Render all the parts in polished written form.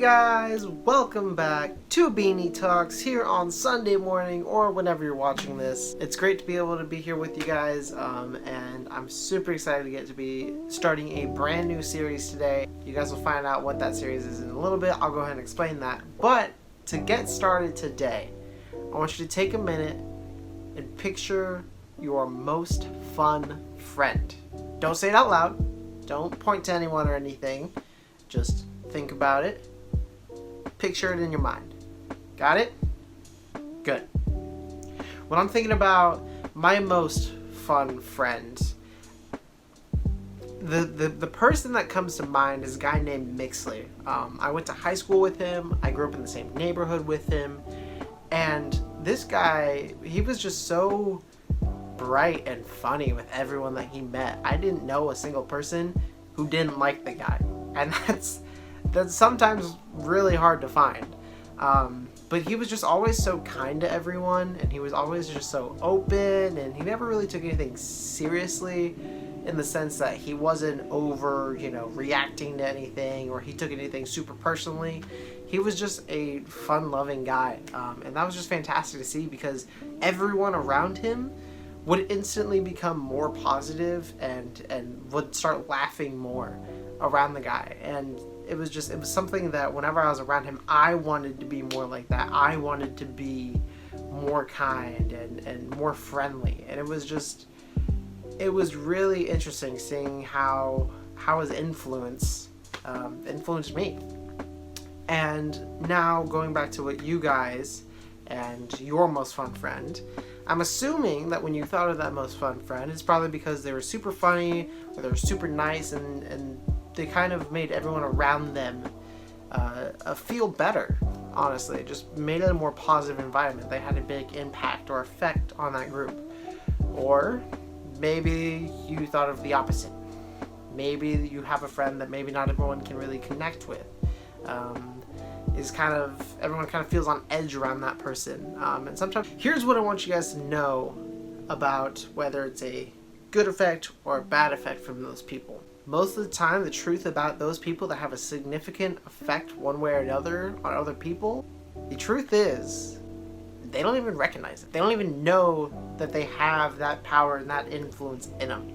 guys, welcome back to Beanie Talks here on Sunday morning or whenever you're watching this. It's great to be able to be here with you guys, and I'm super excited to get to be starting a brand new series today. You guys will find out what that series is in a little bit. I'll go ahead and explain that. But to get started today, I want you to take a minute and picture your most fun friend. Don't say it out loud. Don't point to anyone or anything. Just think about it. Picture it in your mind. Got it? Good. When I'm thinking about my most fun friend, the person that comes to mind is a guy named Mixley. I went to high school with him. I grew up in the same neighborhood with him. And this guy, he was just so bright and funny with everyone that he met. I didn't know a single person who didn't like the guy. And that's sometimes really hard to find. But he was just always so kind to everyone, and he was always just so open, and he never really took anything seriously in the sense that he wasn't over, reacting to anything, or he took anything super personally. He was just a fun-loving guy, and that was just fantastic to see because everyone around him would instantly become more positive and would start laughing more around the guy. And it was something that whenever I was around him, I wanted to be more like that. I wanted to be more kind and more friendly. And it was really interesting seeing how his influence influenced me. And now going back to what you guys and your most fun friend, I'm assuming that when you thought of that most fun friend, it's probably because they were super funny or they were super nice and they kind of made everyone around them feel better, honestly. It just made it a more positive environment. They had a big impact or effect on that group. Or maybe you thought of the opposite. Maybe you have a friend that maybe not everyone can really connect with. Everyone kind of feels on edge around that person. And sometimes, here's what I want you guys to know about whether it's a good effect or a bad effect from those people. Most of the time, the truth about those people that have a significant effect one way or another on other people, the truth is, they don't even recognize it. They don't even know that they have that power and that influence in them.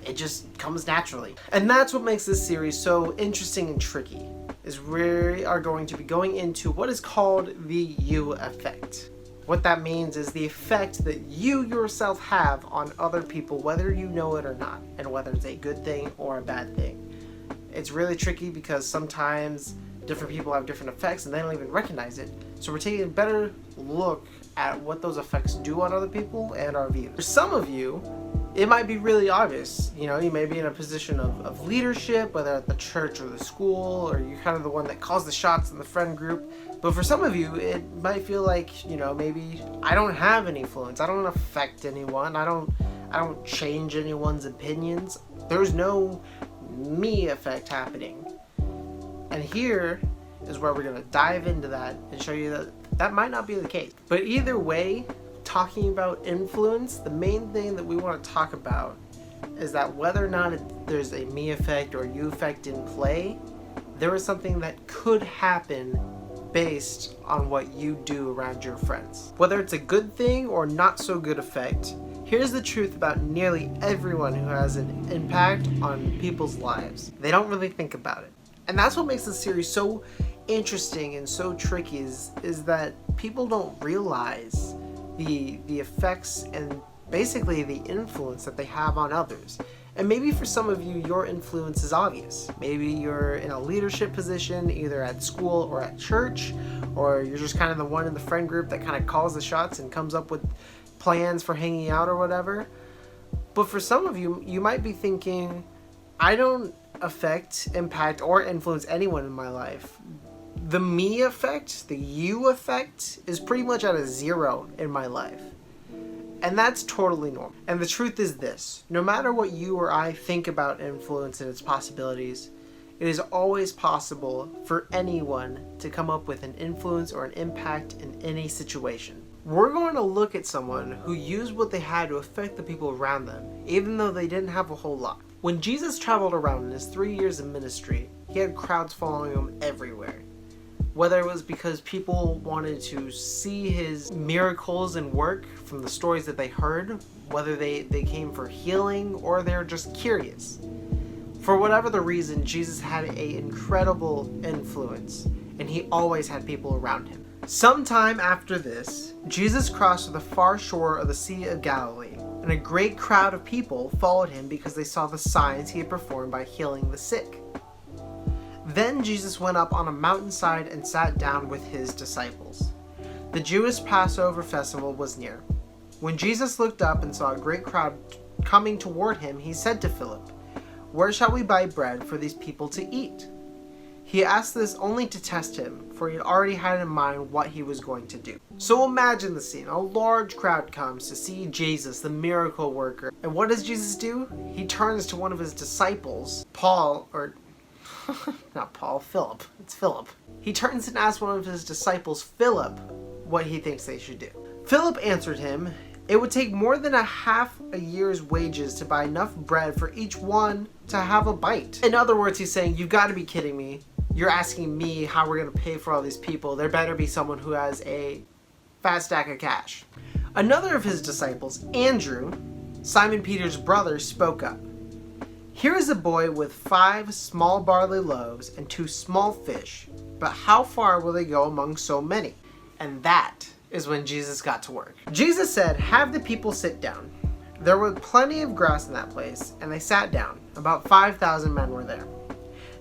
It just comes naturally. And that's what makes this series so interesting and tricky, is we are going to be going into what is called the you effect. What that means is the effect that you yourself have on other people, whether you know it or not, and whether it's a good thing or a bad thing. It's really tricky because sometimes different people have different effects and they don't even recognize it. So we're taking a better look at what those effects do on other people and our views. For some of you, it might be really obvious. You may be in a position of leadership, whether at the church or the school, or you're kind of the one that calls the shots in the friend group. But for some of you, it might feel like, maybe I don't have any influence. I don't affect anyone. I don't change anyone's opinions. There's no me effect happening. And here is where we're going to dive into that and show you that that might not be the case. But either way, talking about influence, the main thing that we want to talk about is that whether or not there's a me effect or you effect in play, there is something that could happen based on what you do around your friends. Whether it's a good thing or not so good effect, here's the truth about nearly everyone who has an impact on people's lives. They don't really think about it. And that's what makes this series so interesting and so tricky is that people don't realize the effects and basically the influence that they have on others. And maybe for some of you, your influence is obvious. Maybe you're in a leadership position, either at school or at church, or you're just kind of the one in the friend group that kind of calls the shots and comes up with plans for hanging out or whatever. But for some of you, you might be thinking, I don't affect, impact, or influence anyone in my life. The me effect, the you effect, is pretty much at a 0 in my life. And that's totally normal. And the truth is this: no matter what you or I think about influence and its possibilities, it is always possible for anyone to come up with an influence or an impact in any situation. We're going to look at someone who used what they had to affect the people around them, even though they didn't have a whole lot. When Jesus traveled around in his 3 years of ministry, he had crowds following him everywhere. Whether it was because people wanted to see his miracles and work from the stories that they heard, whether they came for healing or they're just curious. For whatever the reason, Jesus had an incredible influence, and he always had people around him. Sometime after this, Jesus crossed to the far shore of the Sea of Galilee, and a great crowd of people followed him because they saw the signs he had performed by healing the sick. Then Jesus went up on a mountainside and sat down with his disciples. The Jewish Passover festival was near. When Jesus looked up and saw a great crowd coming toward him, he said to Philip, "Where shall we buy bread for these people to eat?" He asked this only to test him, for he had already had in mind what he was going to do. So imagine the scene. A large crowd comes to see Jesus, the miracle worker. And what does Jesus do? He turns to one of his disciples, Philip. It's Philip. He turns and asks one of his disciples, Philip, what he thinks they should do. Philip answered him, "It would take more than half a year's wages to buy enough bread for each one to have a bite." In other words, he's saying, "You've got to be kidding me. You're asking me how we're going to pay for all these people. There better be someone who has a fat stack of cash." Another of his disciples, Andrew, Simon Peter's brother, spoke up. "Here is a boy with 5 small barley loaves and 2 small fish, but how far will they go among so many?" And that is when Jesus got to work. Jesus said, "Have the people sit down." There was plenty of grass in that place, and they sat down. About 5,000 men were there.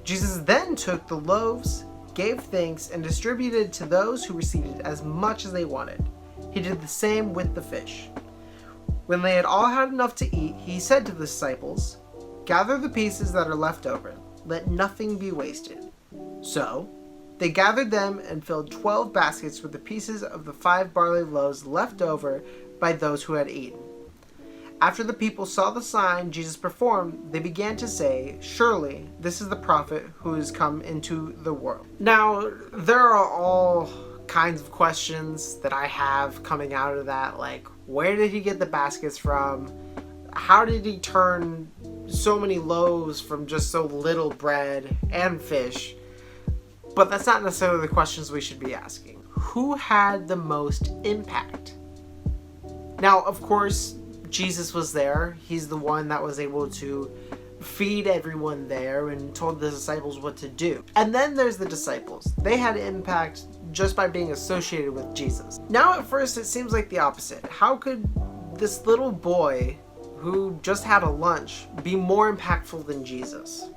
Jesus then took the loaves, gave thanks, and distributed to those who received as much as they wanted. He did the same with the fish. When they had all had enough to eat, he said to the disciples, "Gather the pieces that are left over. Let nothing be wasted." So they gathered them and filled 12 baskets with the pieces of the 5 barley loaves left over by those who had eaten. After the people saw the sign Jesus performed, they began to say, "Surely this is the prophet who has come into the world." Now, there are all kinds of questions that I have coming out of that, like, where did he get the baskets from? How did he turn so many loaves from just so little bread and fish? But that's not necessarily the questions we should be asking. Who had the most impact? Now, of course, Jesus was there. He's the one that was able to feed everyone there and told the disciples what to do. And then there's the disciples. They had impact just by being associated with Jesus. Now at first it seems like the opposite. How could this little boy who just had a lunch be more impactful than Jesus?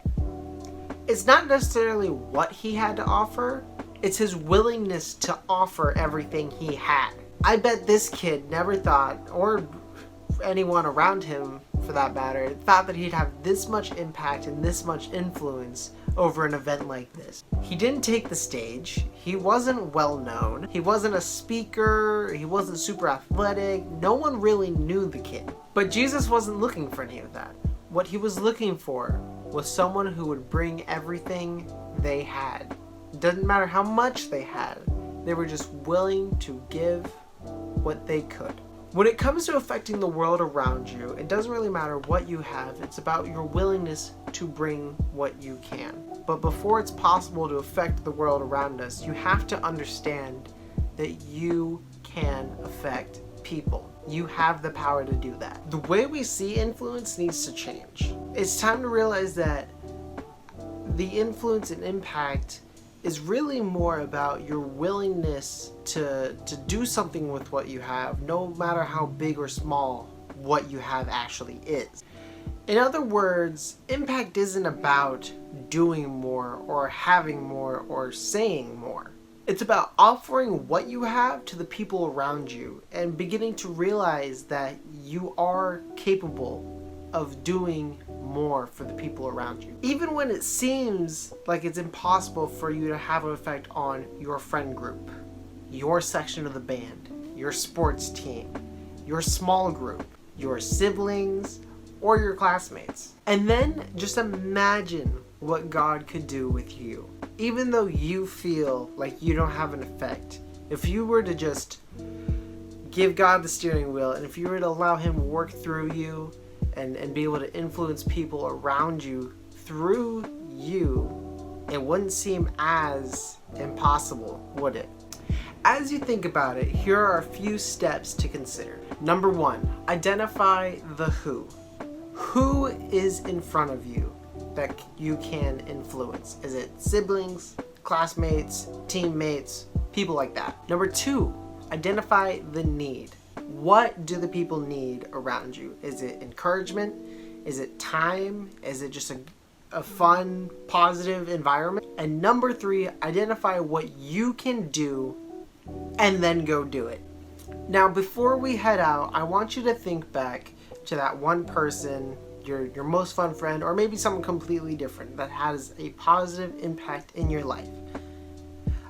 It's not necessarily what he had to offer, it's his willingness to offer everything he had. I bet this kid never thought, or anyone around him for that matter, thought that he'd have this much impact and this much influence over an event like this. He didn't take the stage, he wasn't well known, he wasn't a speaker, he wasn't super athletic, no one really knew the kid. But Jesus wasn't looking for any of that. What he was looking for was someone who would bring everything they had. It doesn't matter how much they had, they were just willing to give what they could. When it comes to affecting the world around you, it doesn't really matter what you have, it's about your willingness to bring what you can. But before it's possible to affect the world around us, you have to understand that you can affect people. You have the power to do that. The way we see influence needs to change. It's time to realize that the influence and impact is really more about your willingness to do something with what you have, no matter how big or small what you have actually is. In other words, impact isn't about doing more or having more or saying more. It's about offering what you have to the people around you and beginning to realize that you are capable of doing more for the people around you. Even when it seems like it's impossible for you to have an effect on your friend group, your section of the band, your sports team, your small group, your siblings, or your classmates. And then just imagine what God could do with you. Even though you feel like you don't have an effect, if you were to just give God the steering wheel, and if you were to allow him work through you and be able to influence people around you through you, it wouldn't seem as impossible, would it? As you think about it, here are a few steps to consider. Number 1, identify the who. Who is in front of you that you can influence? Is it siblings, classmates, teammates, people like that? Number 2, identify the need. What do the people need around you? Is it encouragement? Is it time? Is it just a fun, positive environment? And number 3, identify what you can do and then go do it. Now, before we head out, I want you to think back to that one person, your most fun friend, or maybe someone completely different that has a positive impact in your life.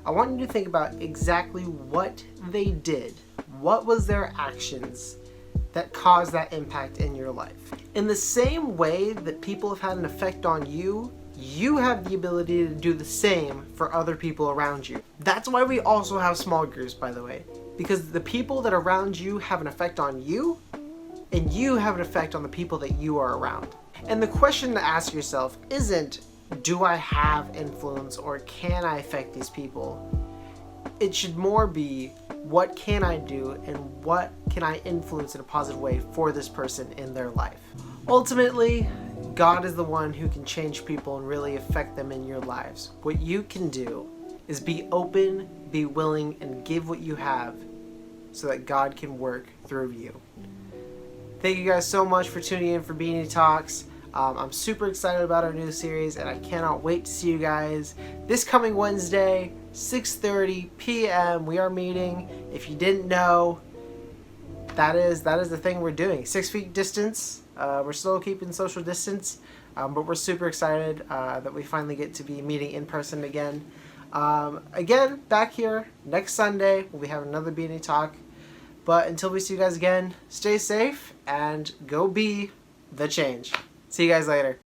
I want you to think about exactly what they did. What was their actions that caused that impact in your life? In the same way that people have had an effect on you, you have the ability to do the same for other people around you. That's why we also have small groups, by the way, because the people that are around you have an effect on you, and you have an effect on the people that you are around. And the question to ask yourself isn't, do I have influence or can I affect these people? It should more be, what can I do and what can I influence in a positive way for this person in their life? Ultimately, God is the one who can change people and really affect them in your lives. What you can do is be open, be willing, and give what you have so that God can work through you. Thank you guys so much for tuning in for Beanie Talks. I'm super excited about our new series, and I cannot wait to see you guys this coming Wednesday, 6:30 p.m. We are meeting. If you didn't know, that is the thing we're doing. 6 feet distance. We're still keeping social distance, but we're super excited that we finally get to be meeting in person again. Again, back here next Sunday, we'll be having another Beanie Talk. But until we see you guys again, stay safe and go be the change. See you guys later.